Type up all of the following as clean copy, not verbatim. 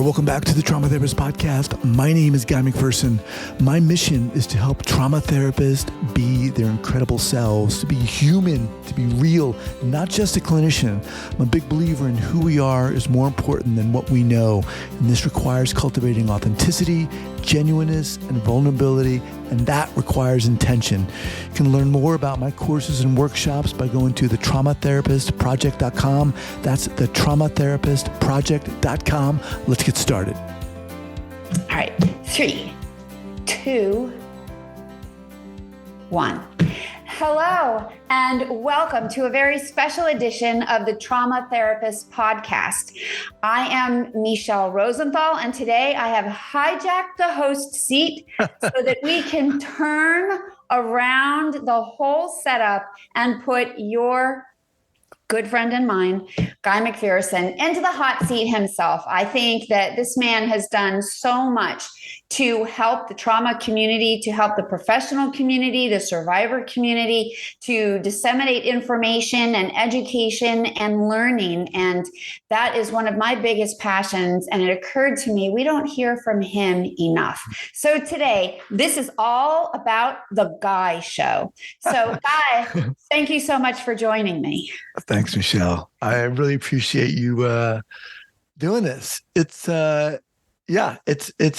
Welcome back to the Trauma Therapist Podcast. My name is Guy McPherson. My mission is to help trauma therapists be their incredible selves, to be human, to be real, not just a clinician. I'm a big believer in who we are is more important than what we know. And this requires cultivating authenticity, genuineness, and vulnerability, and that requires intention. You can learn more about my courses and workshops by going to thetraumatherapistproject.com. That's thetraumatherapistproject.com. Let's get started. All right, 3, 2, 1. Hello, and welcome to a very special edition of the Trauma Therapist Podcast. I am Michele Rosenthal, and today I have hijacked the host seat so that we can turn around the whole setup and put your good friend and mine, Guy McPherson, into the hot seat himself. I think that this man has done so much to help the trauma community, to help the professional community, the survivor community, to disseminate information and education and learning. And that is one of my biggest passions. And it occurred to me, we don't hear from him enough. So today, this is all about the Guy Show. So Guy, thank you so much for joining me. Thanks, Michele. I really appreciate you doing this. It's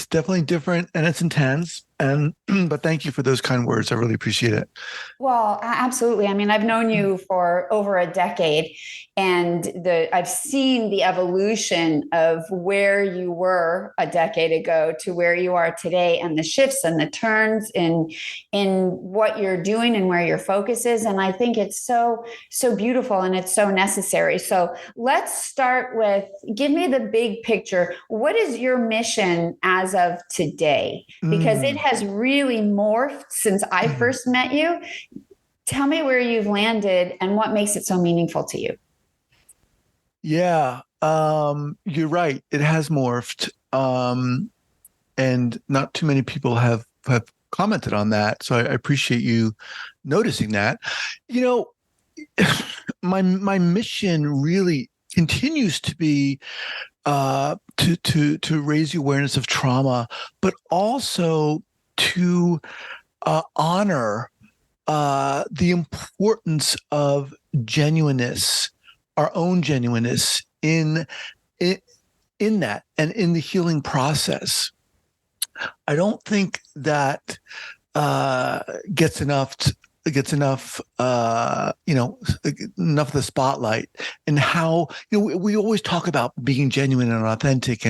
definitely different and it's intense. But thank you for those kind words. I really appreciate it. Well, absolutely. I mean, I've known you for over a decade, and I've seen the evolution of where you were a decade ago to where you are today, and the shifts and the turns in what you're doing and where your focus is. And I think it's so beautiful and it's so necessary. So let's start with, give me the big picture. What is your mission as of today? Because it has really morphed since I first met you. Tell me where you've landed and what makes it so meaningful to you. Yeah, you're right. It has morphed. And not too many people have commented on that. So I appreciate you noticing that. You know, my mission really continues to be to raise the awareness of trauma, but also to honor the importance of genuineness, our own genuineness in that and in the healing process. I don't think that gets enough enough of the spotlight, and how, we always talk about being genuine and authentic,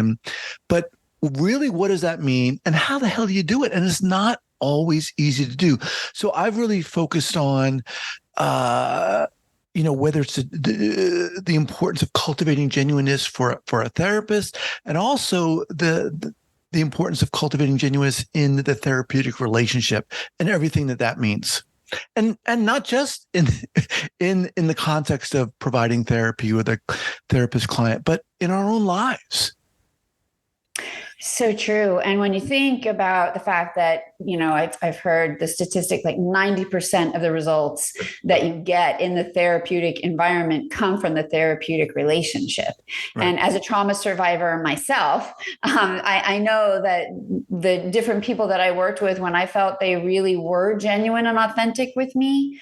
but really, what does that mean? And how the hell do you do it? And it's not always easy to do. So I've really focused on, whether it's the importance of cultivating genuineness for a therapist, and also the importance of cultivating genuineness in the therapeutic relationship and everything that means. And not just in the context of providing therapy with a therapist client, but in our own lives. So true. And when you think about the fact that, I've heard the statistic, like 90% of the results that you get in the therapeutic environment come from the therapeutic relationship. Right. And as a trauma survivor myself, I know that the different people that I worked with, when I felt they really were genuine and authentic with me,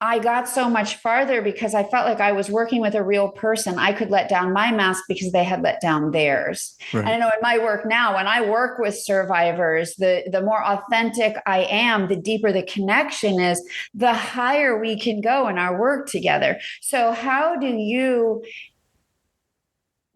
I got so much farther because I felt like I was working with a real person. I could let down my mask because they had let down theirs. Right. And I know in my work now, when I work with survivors, the more authentic I am, the deeper the connection is, the higher we can go in our work together. So how do you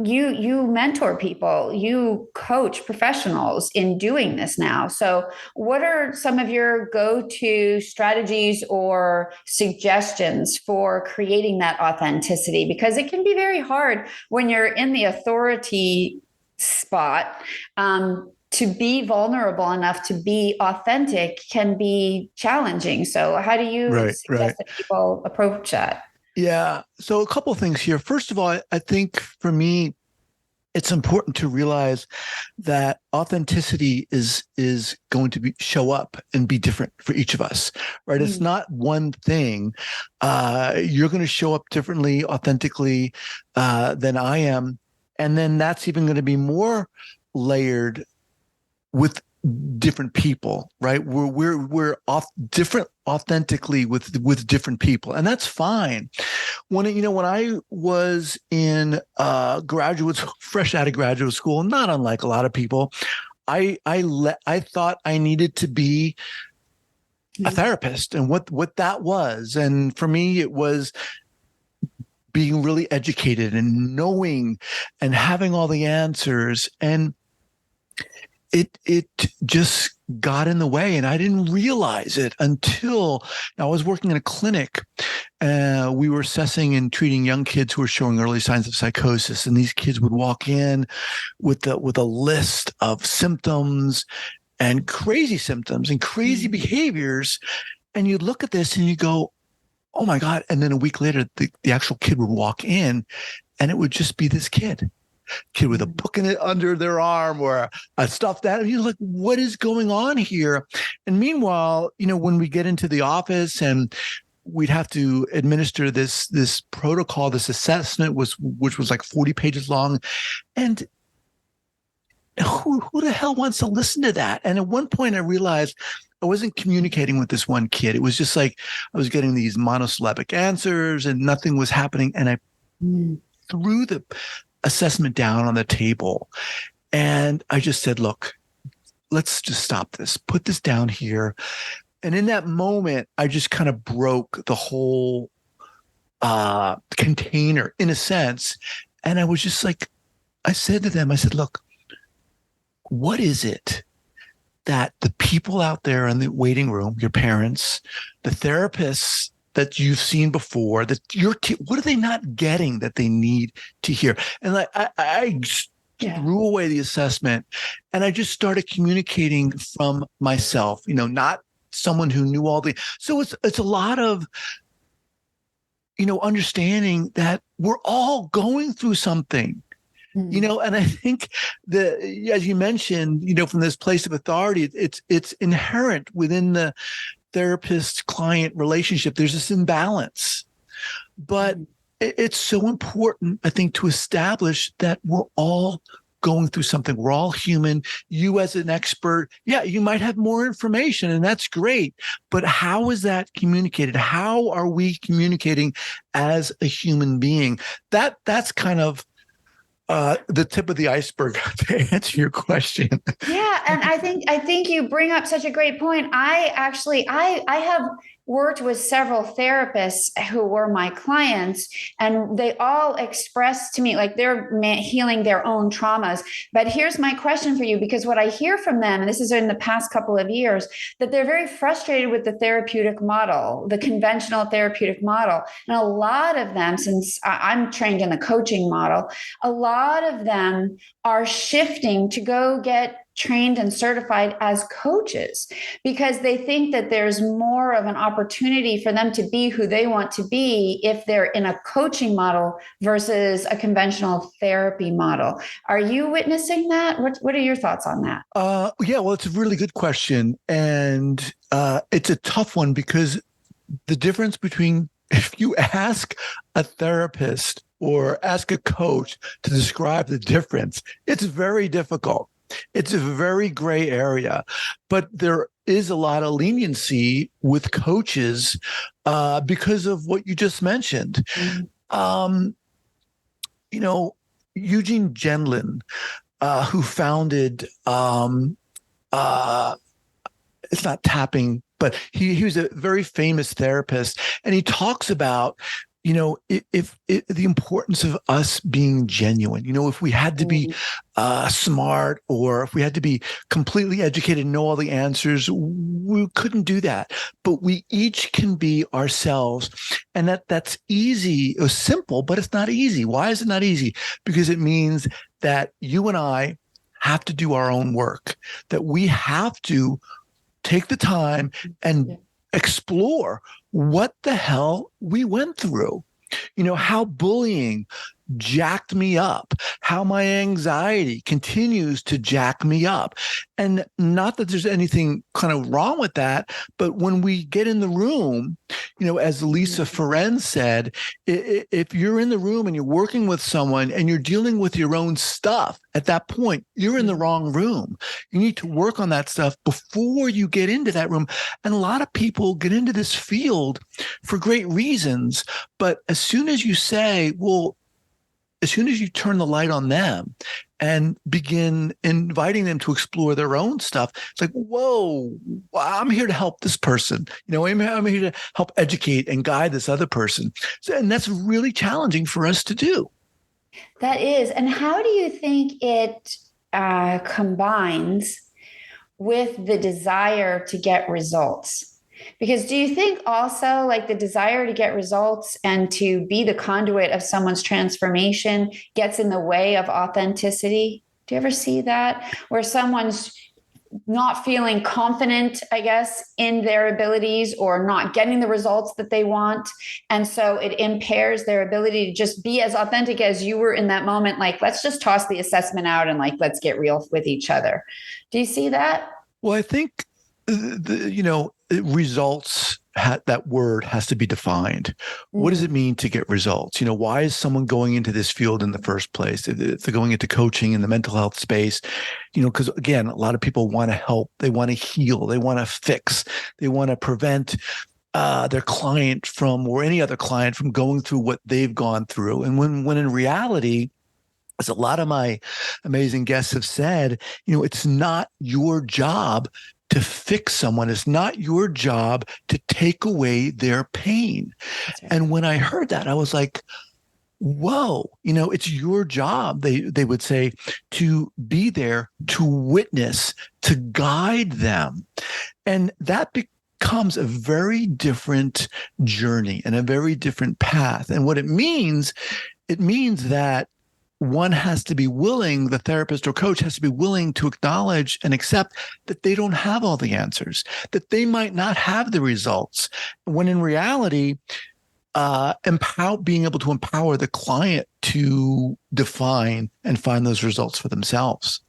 mentor people, you coach professionals in doing this now. So what are some of your go-to strategies or suggestions for creating that authenticity? Because it can be very hard when you're in the authority spot. To be vulnerable enough to be authentic can be challenging. So how do you suggest that people approach that? Yeah. So a couple of things here. First of all, I think for me, it's important to realize that authenticity is going to show up and be different for each of us, right? It's not one thing. You're going to show up differently, authentically than I am. And then that's even going to be more layered with different people, right? We're off different authentically with different people, and that's fine. When I was in fresh out of graduate school, not unlike a lot of people, I thought I needed to be a therapist, and what that was, and for me, it was being really educated and knowing and having all the answers, and it just got in the way, and I didn't realize it until I was working in a clinic. We were assessing and treating young kids who were showing early signs of psychosis, and these kids would walk in with a list of symptoms and crazy behaviors, and you'd look at this and you go, oh my God. And then a week later, the actual kid would walk in, and it would just be this kid with a book in it under their arm or a stuffed animal. You're like, what is going on here? And meanwhile, when we get into the office and we'd have to administer this protocol, this assessment which was like 40 pages long. And who the hell wants to listen to that? And at one point I realized I wasn't communicating with this one kid. It was just like I was getting these monosyllabic answers and nothing was happening. And I threw the assessment down on the table, and I just said, look, let's just stop this, put this down here. And in that moment, I just kind of broke the whole container in a sense. And I was just like, I said to them, I said, look, what is it that the people out there in the waiting room, your parents, the therapists that you've seen before, that what are they not getting that they need to hear? And I threw away the assessment, and I just started communicating from myself, not someone who knew all the. So it's a lot of, understanding that we're all going through something. And I think as you mentioned, from this place of authority, it's inherent within the therapist-client relationship. There's this imbalance, but it's so important, I think, to establish that we're all going through something. We're all human. You as an expert, you might have more information, and that's great, but how is that communicated? How are we communicating as a human being? That's kind of the tip of the iceberg to answer your question. Yeah. And I think you bring up such a great point. I have worked with several therapists who were my clients, and they all expressed to me like they're healing their own traumas. But here's my question for you, because what I hear from them, and this is in the past couple of years, that they're very frustrated with the therapeutic model, the conventional therapeutic model. And a lot of them, since I'm trained in the coaching model, a lot of them are shifting to go get trained and certified as coaches, because they think that there's more of an opportunity for them to be who they want to be if they're in a coaching model versus a conventional therapy model. Are you witnessing that? What are your thoughts on that? Well, it's a really good question. And it's a tough one, because the difference between, if you ask a therapist or ask a coach to describe the difference, it's very difficult. It's a very gray area, but there is a lot of leniency with coaches because of what you just mentioned. Eugene Gendlin, who founded, it's not tapping, but he was a very famous therapist, and he talks about, if the importance of us being genuine, if we had to be smart, or if we had to be completely educated and know all the answers, we couldn't do that. But we each can be ourselves. And that's easy or simple, but it's not easy. Why is it not easy? Because it means that you and I have to do our own work, that we have to take the time and explore what the hell we went through, how bullying jacked me up, how my anxiety continues to jack me up. And not that there's anything kind of wrong with that, but when we get in the room, as Lisa Ferenc said, if you're in the room and you're working with someone and you're dealing with your own stuff, at that point, you're in the wrong room. You need to work on that stuff before you get into that room. And a lot of people get into this field for great reasons. But as soon as you say, well, as soon as you turn the light on them and begin inviting them to explore their own stuff, it's like, whoa, I'm here to help this person. I'm here to help educate and guide this other person. And that's really challenging for us to do. That is. And how do you think it combines with the desire to get results? Because do you think also like the desire to get results and to be the conduit of someone's transformation gets in the way of authenticity? Do you ever see that? Where someone's not feeling confident, I guess, in their abilities or not getting the results that they want. And so it impairs their ability to just be as authentic as you were in that moment. Like, let's just toss the assessment out and like, let's get real with each other. Do you see that? Well, I think, results, that word has to be defined. What does it mean to get results? Why is someone going into this field in the first place? If they're going into coaching in the mental health space, because again, a lot of people want to help, they want to heal, they want to fix, they want to prevent their client from, or any other client from going through what they've gone through. And when in reality, as a lot of my amazing guests have said, it's not your job to fix someone. It's not your job to take away their pain. Right. And when I heard that, I was like, whoa, it's your job, they would say, to be there, to witness, to guide them. And that becomes a very different journey and a very different path. And what it means that one has to be willing, the therapist or coach has to be willing to acknowledge and accept that they don't have all the answers, that they might not have the results, when in reality, being able to empower the client to define and find those results for themselves.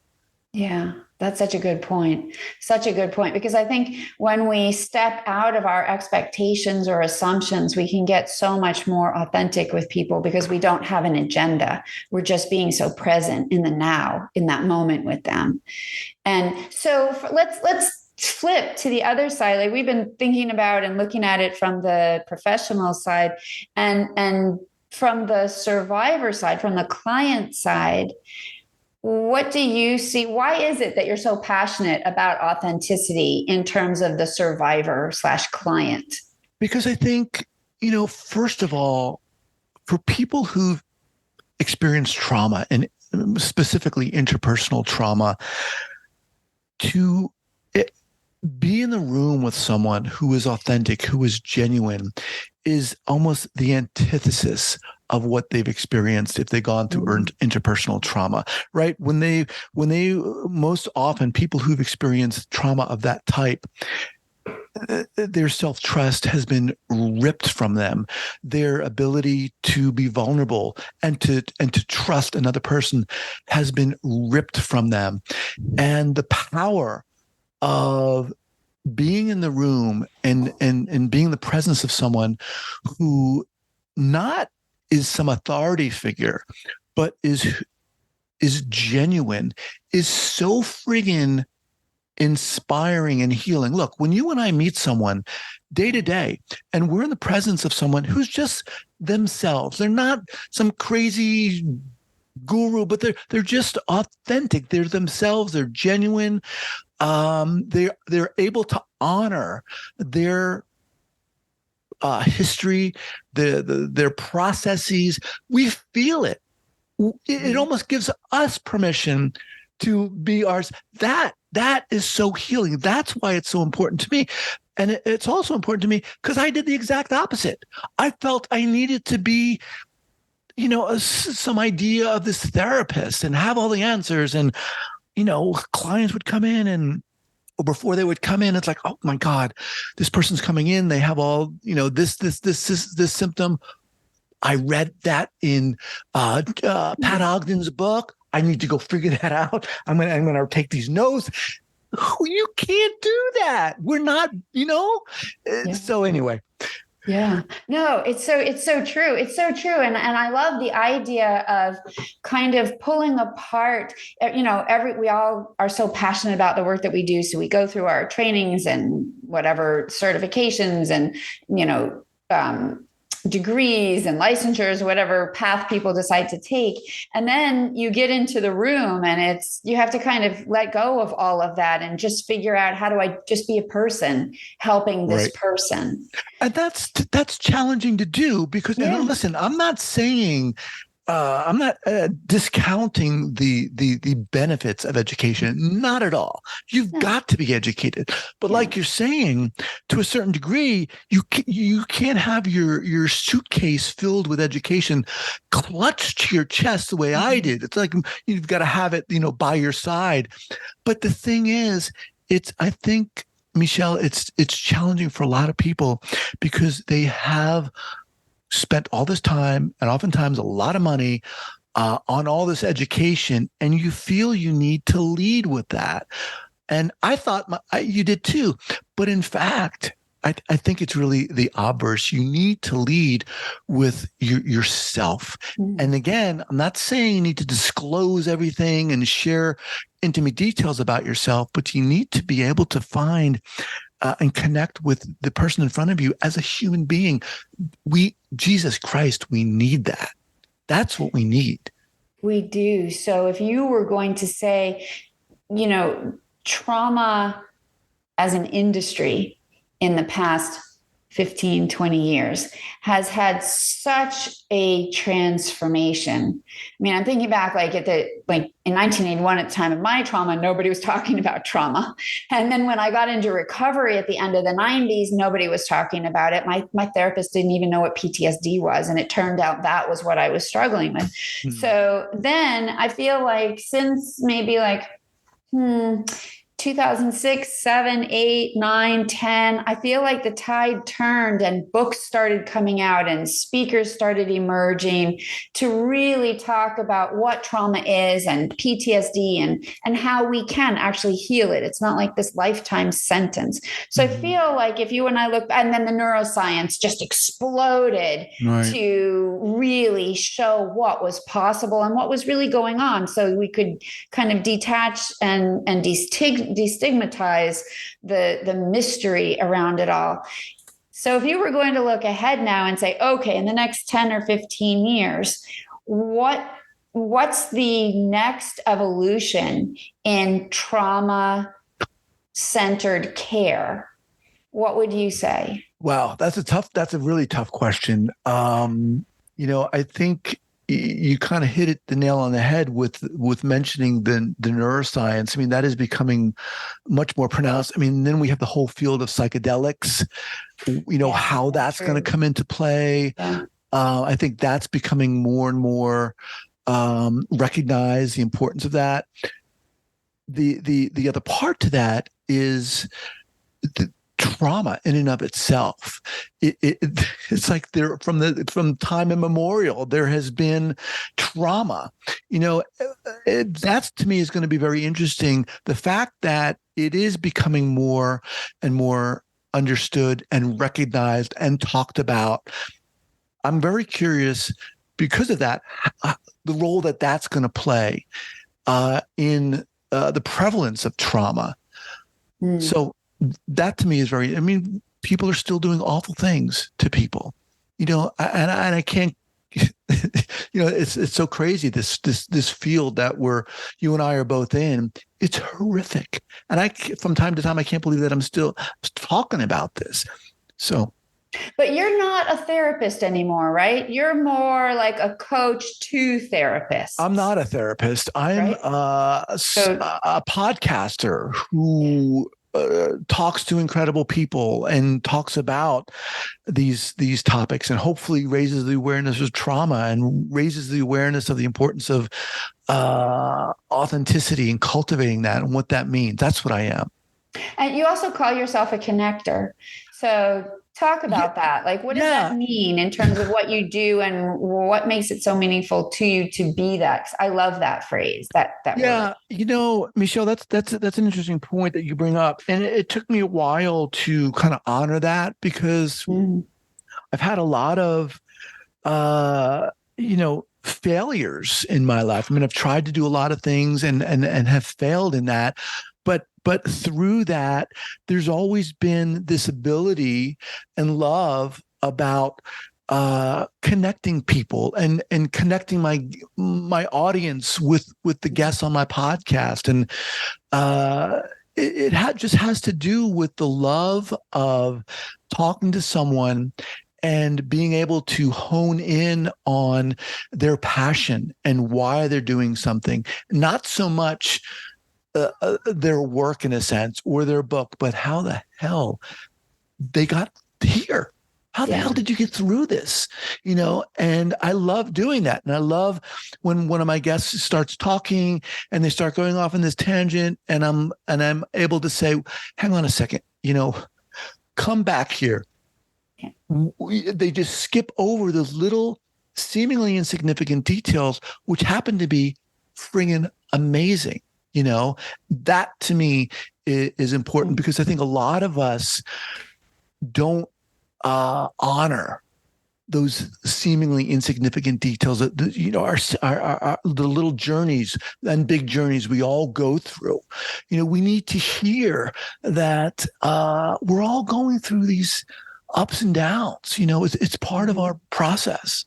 Yeah, that's such a good point. Such a good point, because I think when we step out of our expectations or assumptions, we can get so much more authentic with people because we don't have an agenda. We're just being so present in the now, in that moment with them. And so let's flip to the other side. Like we've been thinking about and looking at it from the professional side and from the survivor side, from the client side. What do you see? Why is it that you're so passionate about authenticity in terms of the survivor/client? Because I think, first of all, for people who've experienced trauma, and specifically interpersonal trauma, to be in the room with someone who is authentic, who is genuine, is almost the antithesis of what they've experienced if they've gone through interpersonal trauma, right? When they most often, people who've experienced trauma of that type, their self-trust has been ripped from them. Their ability to be vulnerable and to trust another person has been ripped from them. And the power of being in the room and being in the presence of someone who not is some authority figure, but is genuine, is so friggin' inspiring and healing. Look, when you and I meet someone day to day, and we're in the presence of someone who's just themselves, they're not some crazy guru, but they're just authentic. They're themselves. They're genuine. They're able to honor their history, their processes. We feel it. It almost gives us permission to be ours. That is so healing. That's why it's so important to me. And it's also important to me because I did the exact opposite. I felt I needed to be, some idea of this therapist and have all the answers. And, clients would come in and before they would come in, it's like, oh my God, this person's coming in. They have all, this symptom. I read that in Pat Ogden's book. I need to go figure that out. I'm gonna take these notes. You can't do that. We're not, So anyway. Yeah, no, it's so true. It's so true. And I love the idea of kind of pulling apart, we all are so passionate about the work that we do. So we go through our trainings and whatever certifications and, degrees and licensures, whatever path people decide to take. And then you get into the room and you have to kind of let go of all of that and just figure out, how do I just be a person helping this person? And that's challenging to do because, and listen, I'm not saying, I'm not discounting the benefits of education. Not at all. You've got to be educated, but like you're saying, to a certain degree, you can't have your suitcase filled with education clutched to your chest the way I did. It's like you've got to have it, by your side. But the thing is, I think, Michele, it's challenging for a lot of people because they have spent all this time and oftentimes a lot of money on all this education, and you feel you need to lead with that. And I thought you did too. But in fact, I think it's really the obverse. You need to lead with yourself. And again, I'm not saying you need to disclose everything and share intimate details about yourself, but you need to be able to find and connect with the person in front of you as a human being. Jesus Christ, we need that. That's what we need. We do. So if you were going to say, trauma as an industry in the past 15, 20 years has had such a transformation. I mean, I'm thinking back in 1981 at the time of my trauma, nobody was talking about trauma. And then when I got into recovery at the end of the 90s, nobody was talking about it. My therapist didn't even know what PTSD was. And it turned out that was what I was struggling with. So then I feel like since maybe 2006, 7, 8, 9, 10, I feel like the tide turned and books started coming out and speakers started emerging to really talk about what trauma is and PTSD and how we can actually heal it. It's not like this lifetime sentence. So I feel like if you and I look, and then the neuroscience just exploded to really show what was possible and what was really going on. So we could kind of detach and destigmatize the mystery around it all. So if you were going to look ahead now and say, okay, in the next 10 or 15 years, what's the next evolution in trauma-centered care? What would you say? Wow, that's a really tough question. I think you kind of hit the nail on the head with mentioning the neuroscience. I mean, that is becoming much more pronounced. I mean, then we have the whole field of psychedelics, how that's going to come into play. Yeah. I think that's becoming more and more recognized, the importance of that. The other part to that is the trauma in and of itself. It's like from time immemorial, there has been trauma. That's to me is going to be very interesting. The fact that it is becoming more and more understood and recognized and talked about. I'm very curious because of that, the role that's going to play in the prevalence of trauma. So that to me is people are still doing awful things to people, and I can't, it's so crazy. This field that you and I are both in, it's horrific. And from time to time, I can't believe that I'm still talking about this. So. But you're not a therapist anymore, right? You're more like a coach to therapists. I'm not a therapist. I'm a podcaster who talks to incredible people and talks about these topics and hopefully raises the awareness of trauma and raises the awareness of the importance of authenticity and cultivating that and what that means. That's what I am. And you also call yourself a connector. So talk Yeah, about that. Like, what does that yeah, mean in terms of what you do and what makes it so meaningful to you to be that? 'Cause I love that phrase, that word. yeah. Michelle, that's an interesting point that you bring up, and it took me a while to kind of honor that because Mm. I've had a lot of failures in my life. I mean, I've tried to do a lot of things and have failed in that. But through that, there's always been this ability and love about connecting people and connecting my audience with the guests on my podcast. And just has to do with the love of talking to someone and being able to hone in on their passion and why they're doing something, not so much their work in a sense or their book, but how the hell they got here. How the hell Yeah. did you get through this? And I love doing that. And I love when one of my guests starts talking and they start going off in this tangent and I'm able to say, hang on a second, come back here. They just skip over those little seemingly insignificant details, which happen to be friggin' amazing. That to me is important because I think a lot of us don't honor those seemingly insignificant details that our the little journeys and big journeys we all go through. We need to hear that we're all going through these ups and downs. It's part of our process.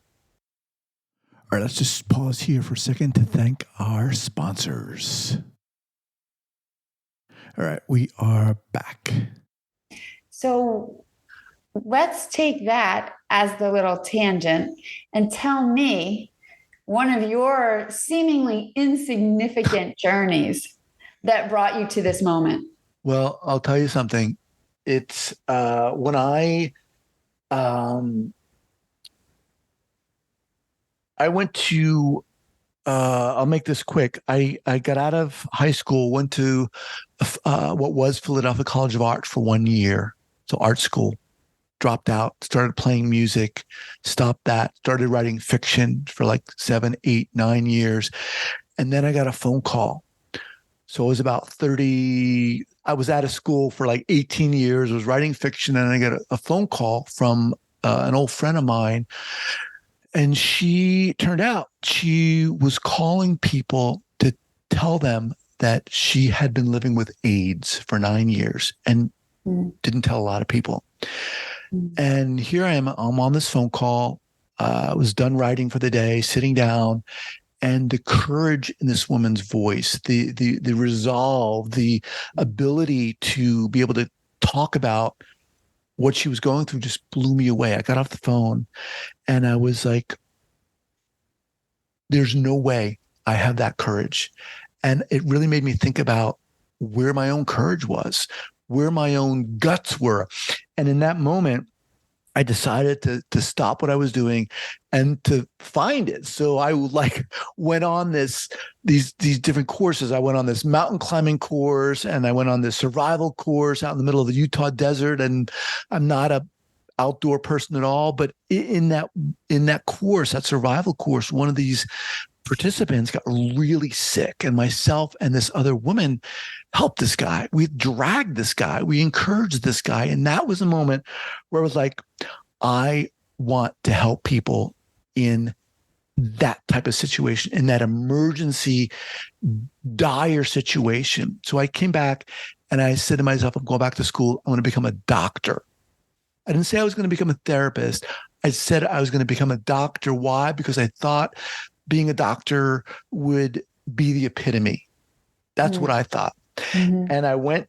All right, let's just pause here for a second to thank our sponsors. All right, we are back. So let's take that as the little tangent and tell me one of your seemingly insignificant journeys that brought you to this moment. Well, I'll tell you something. It's when I went to I'll make this quick. I got out of high school, went to what was Philadelphia College of Art for 1 year. So art school, dropped out, started playing music, stopped that, started writing fiction for like 7, 8, 9 years. And then I got a phone call. So I was about 30. I was out of school for like 18 years, was writing fiction. And I got a phone call from an old friend of mine. And she was calling people to tell them that she had been living with AIDS for 9 years and didn't tell a lot of people. And here I am, I'm on this phone call. I was done writing for the day, sitting down, and the courage in this woman's voice, the resolve, the ability to be able to talk about what she was going through just blew me away. I got off the phone and I was like, there's no way I have that courage. And it really made me think about where my own courage was, where my own guts were. And in that moment, I decided to stop what I was doing and to find it. So I went on these different courses. I went on this mountain climbing course and I went on this survival course out in the middle of the Utah desert. And I'm not a outdoor person at all, but in that course, that survival course, one of these participants got really sick, and myself and this other woman helped this guy. We dragged this guy. We encouraged this guy. And that was a moment where I was like, I want to help people in that type of situation, in that emergency, dire situation. So I came back and I said to myself, I'm going back to school. I want to become a doctor. I didn't say I was going to become a therapist. I said I was going to become a doctor. Why? Because I thought being a doctor would be the epitome. That's what I thought. Mm-hmm. And I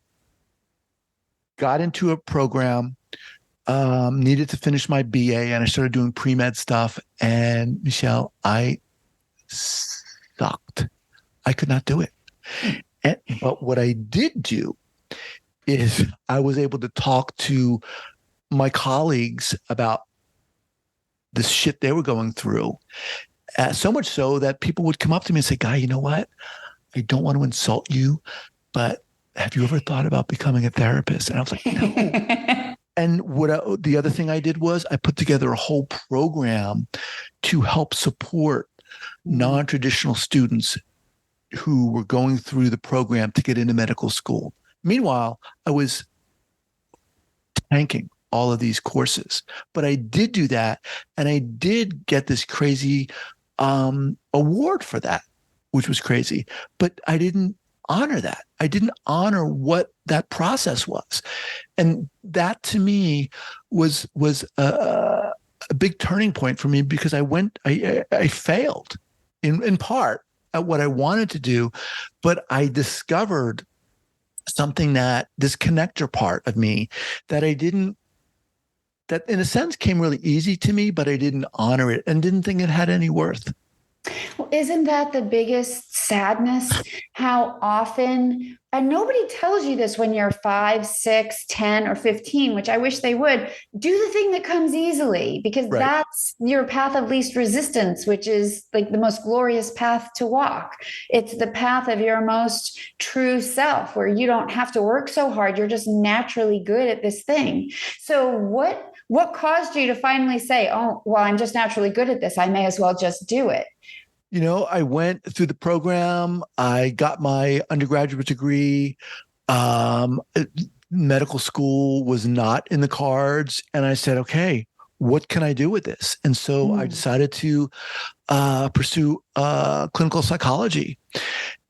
got into a program, needed to finish my BA, and I started doing pre-med stuff. And Michelle, I sucked. I could not do it. But what I did do is I was able to talk to my colleagues about the shit they were going through. So much so that people would come up to me and say, Guy, you know what? I don't want to insult you, but have you ever thought about becoming a therapist? And I was like, no. And the other thing I did was I put together a whole program to help support non-traditional students who were going through the program to get into medical school. Meanwhile, I was tanking all of these courses, but I did do that. And I did get this crazy award for that, which was crazy, but I didn't honor that. I didn't honor what that process was. And that to me was a big turning point for me, because I failed in part at what I wanted to do, but I discovered something, that this connector part of me that that in a sense came really easy to me, but I didn't honor it and didn't think it had any worth. Well, isn't that the biggest sadness? How often, and nobody tells you this when you're 5, 6, 10, or 15, which I wish they would, do the thing that comes easily, because Right. that's your path of least resistance, which is like the most glorious path to walk. It's the path of your most true self, where you don't have to work so hard. You're just naturally good at this thing. So what caused you to finally say, oh, well, I'm just naturally good at this, I may as well just do it? I went through the program. I got my undergraduate degree. Medical school was not in the cards. And I said, okay, what can I do with this? And so I decided to pursue clinical psychology.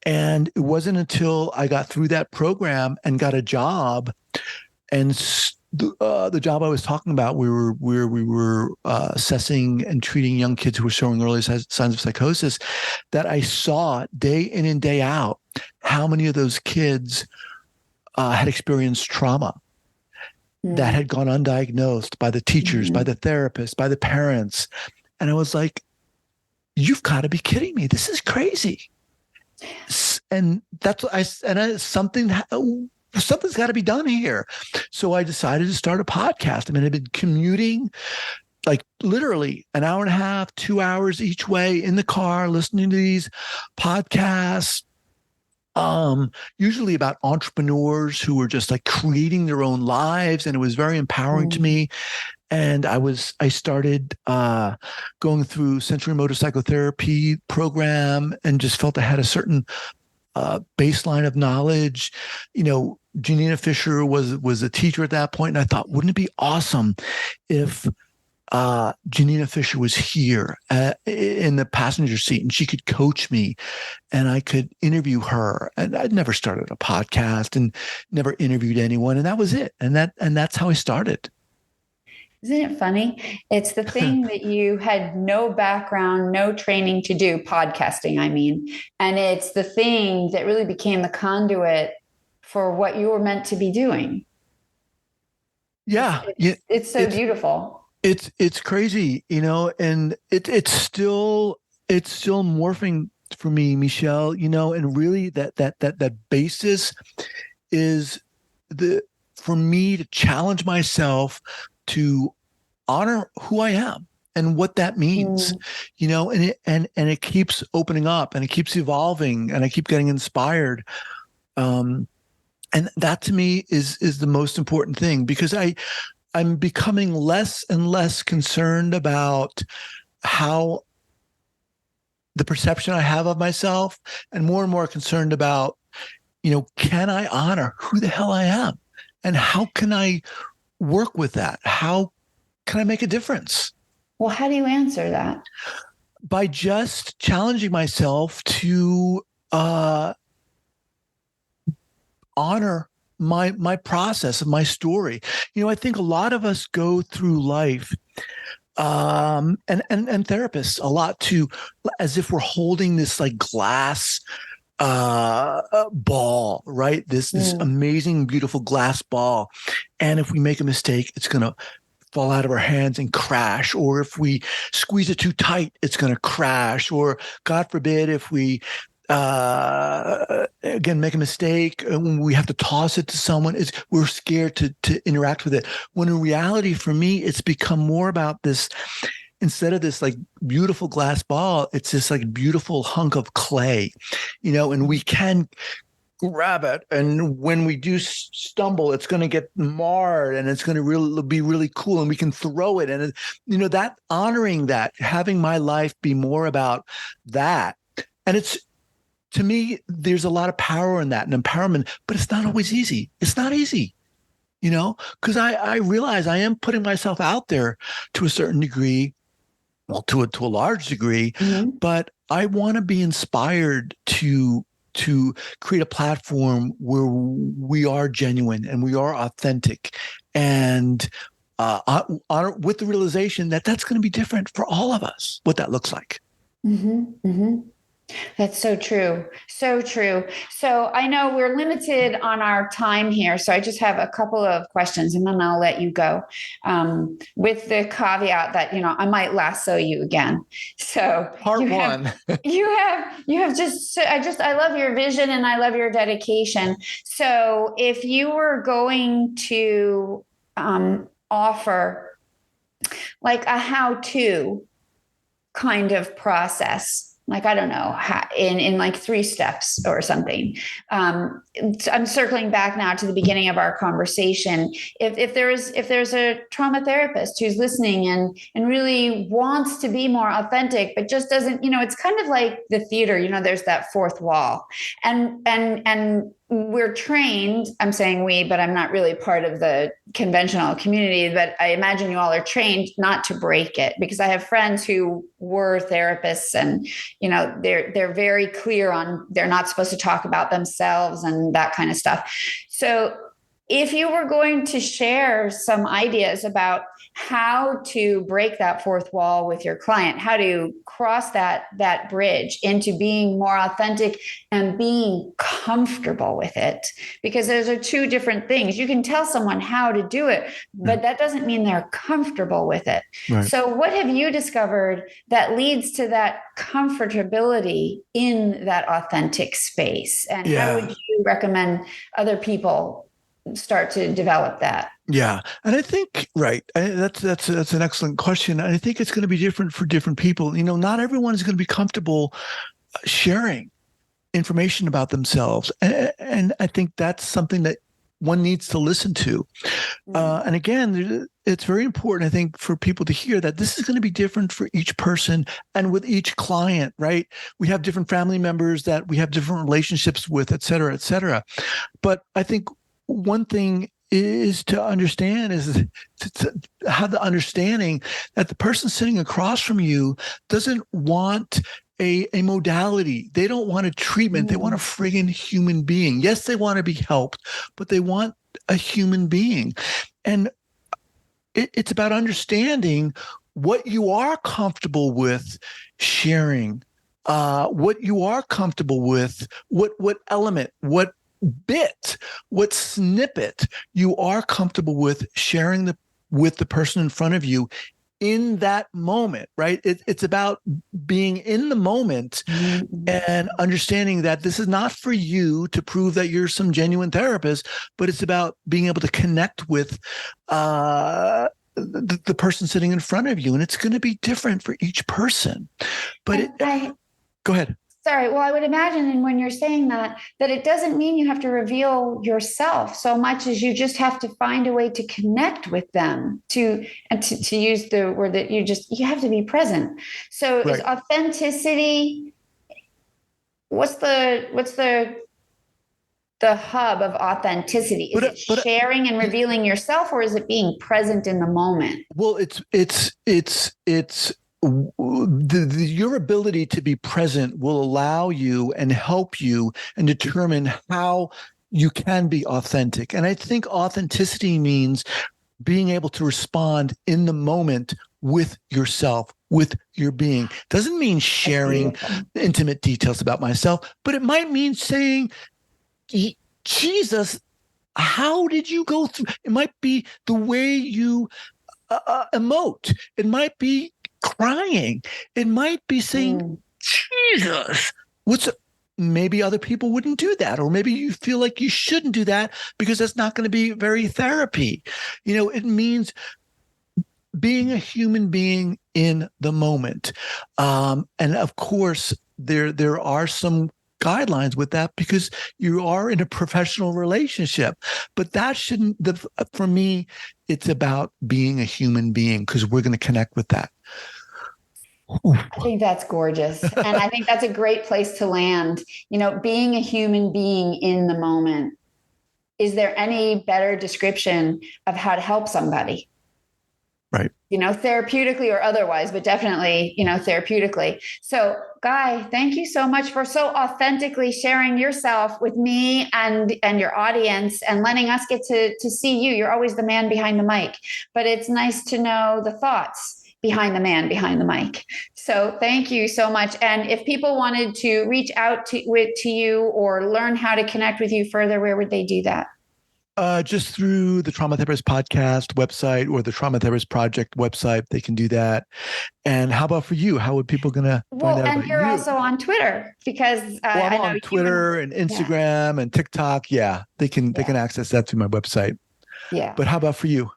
And it wasn't until I got through that program and got a job, and the job I was talking about, we were assessing and treating young kids who were showing early signs of psychosis, that I saw day in and day out how many of those kids had experienced trauma that had gone undiagnosed by the teachers, by the therapists, by the parents. And I was like, you've got to be kidding me. This is crazy. And something's got to be done here. So I decided to start a podcast. I mean, I've been commuting like literally an hour and a half, 2 hours each way in the car, listening to these podcasts, usually about entrepreneurs who were just like creating their own lives. And it was very empowering to me. And I started going through sensory motor psychotherapy program, and just felt I had a certain baseline of knowledge. Janina Fisher was a teacher at that point, and I thought, wouldn't it be awesome if Janina Fisher was here in the passenger seat, and she could coach me, and I could interview her. And I'd never started a podcast and never interviewed anyone, and that was it. And that's how I started. Isn't it funny? It's the thing that you had no background, no training to do, podcasting, I mean. And it's the thing that really became the conduit for what you were meant to be doing. Yeah. It's so beautiful. It's crazy, and it's still morphing for me, Michele, and really that basis is for me to challenge myself to honor who I am and what that means, and it keeps opening up, and it keeps evolving, and I keep getting inspired. And that to me is the most important thing, because I'm becoming less and less concerned about how the perception I have of myself, and more concerned about, can I honor who the hell I am, and how can I work with that? How can I make a difference? Well, how do you answer that? By just challenging myself to honor my process and my story. I think a lot of us go through life, and therapists a lot too, as if we're holding this like glass ball, right? This amazing, beautiful glass ball. And if we make a mistake, it's going to fall out of our hands and crash. Or if we squeeze it too tight, it's going to crash. Or God forbid, if we, again, make a mistake and we have to toss it to someone, we're scared to interact with it. When in reality, for me, it's become more about this. Instead of this like beautiful glass ball, it's this like beautiful hunk of clay, and we can grab it, and when we do stumble, it's going to get marred, and it's going to be really cool, and we can throw it. And that honoring that, having my life be more about that, and it's, to me, there's a lot of power in that and empowerment, but it's not always easy. It's not easy, because I realize I am putting myself out there to a certain degree, well, to a large degree, but I want to be inspired to create a platform where we are genuine and we are authentic, and honor, with the realization that that's going to be different for all of us, what that looks like. That's so true. So true. So I know we're limited on our time here, so I just have a couple of questions and then I'll let you go, with the caveat that, I might lasso you again. So part one. you have just, I love your vision and I love your dedication. So if you were going to offer like a how-to kind of process, like, I don't know, in like 3 steps or something. I'm circling back now to the beginning of our conversation. If there's a trauma therapist who's listening and really wants to be more authentic, but just doesn't, it's kind of like the theater, there's that fourth wall, and we're trained, I'm saying we, but I'm not really part of the conventional community, but I imagine you all are trained not to break it, because I have friends who were therapists and, they're very clear on, they're not supposed to talk about themselves and that kind of stuff. So if you were going to share some ideas about how to break that fourth wall with your client, how to cross that bridge into being more authentic and being comfortable with it, because those are 2 different things. You can tell someone how to do it, but that doesn't mean they're comfortable with it. Right. So what have you discovered that leads to that comfortability in that authentic space? And how would you recommend other people start to develop that? Yeah. And I think, right, that's an excellent question. And I think it's going to be different for different people. Not everyone is going to be comfortable sharing information about themselves. And I think that's something that one needs to listen to. And again, it's very important, I think, for people to hear that this is going to be different for each person and with each client, right? We have different family members that we have different relationships with, et cetera, et cetera. But I think one thing is to understand is to have the understanding that the person sitting across from you doesn't want a modality. They don't want a treatment. They want a friggin' human being. Yes, they want to be helped, but they want a human being. And it's about understanding what you are comfortable with sharing, what you are comfortable with, what element, what bit, what snippet you are comfortable with sharing with the person in front of you in that moment, right? It's about being in the moment and understanding that this is not for you to prove that you're some genuine therapist, but it's about being able to connect with the person sitting in front of you. And it's going to be different for each person. But go ahead. Sorry. Well, I would imagine, and when you're saying that it doesn't mean you have to reveal yourself so much as you just have to find a way to connect with them, to use the word that you have to be present. So right. Is authenticity, what's the hub of authenticity? Is it sharing and revealing yourself, or is it being present in the moment? Well, it's your ability to be present will allow you and help you and determine how you can be authentic. And I think authenticity means being able to respond in the moment with yourself, with your being. Doesn't mean sharing intimate details about myself, but it might mean saying, Jesus, how did you go through? It might be the way you emote. It might be crying. It might be saying, Jesus, maybe other people wouldn't do that, or maybe you feel like you shouldn't do that because that's not going to be very therapy. It means being a human being in the moment. And of course, there are some guidelines with that because you are in a professional relationship. But that shouldn't, for me, it's about being a human being because we're going to connect with that. I think that's gorgeous. And I think that's a great place to land. Being a human being in the moment. Is there any better description of how to help somebody? Right. Therapeutically or otherwise, but definitely, therapeutically. So, Guy, thank you so much for so authentically sharing yourself with me and your audience and letting us get to see you. You're always the man behind the mic, but it's nice to know the thoughts behind the man behind the mic. So thank you so much. And if people wanted to reach out to you or learn how to connect with you further, where would they do that? Just through the Trauma Therapist Podcast website or the Trauma Therapist Project website, they can do that. And how about for you? How would people going to find out about you? And you're also on Twitter because I'm on Twitter and Instagram and TikTok. Yeah, they can access that through my website. Yeah. But how about for you?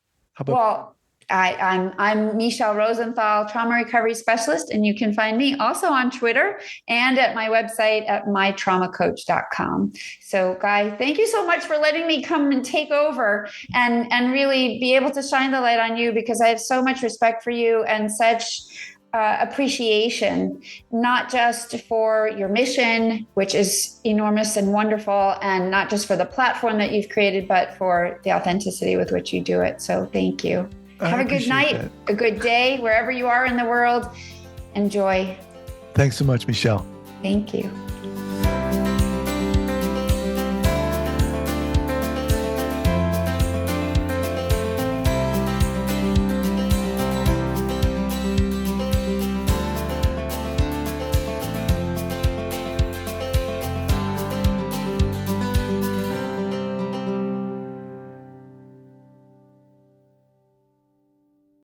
I'm Michele Rosenthal, trauma recovery specialist, and you can find me also on Twitter and at my website at mytraumacoach.com. So, Guy, thank you so much for letting me come and take over and really be able to shine the light on you because I have so much respect for you and such appreciation, not just for your mission, which is enormous and wonderful, and not just for the platform that you've created, but for the authenticity with which you do it. So thank you. Have a good night, a good day, wherever you are in the world. Enjoy. Thanks so much, Michele. Thank you.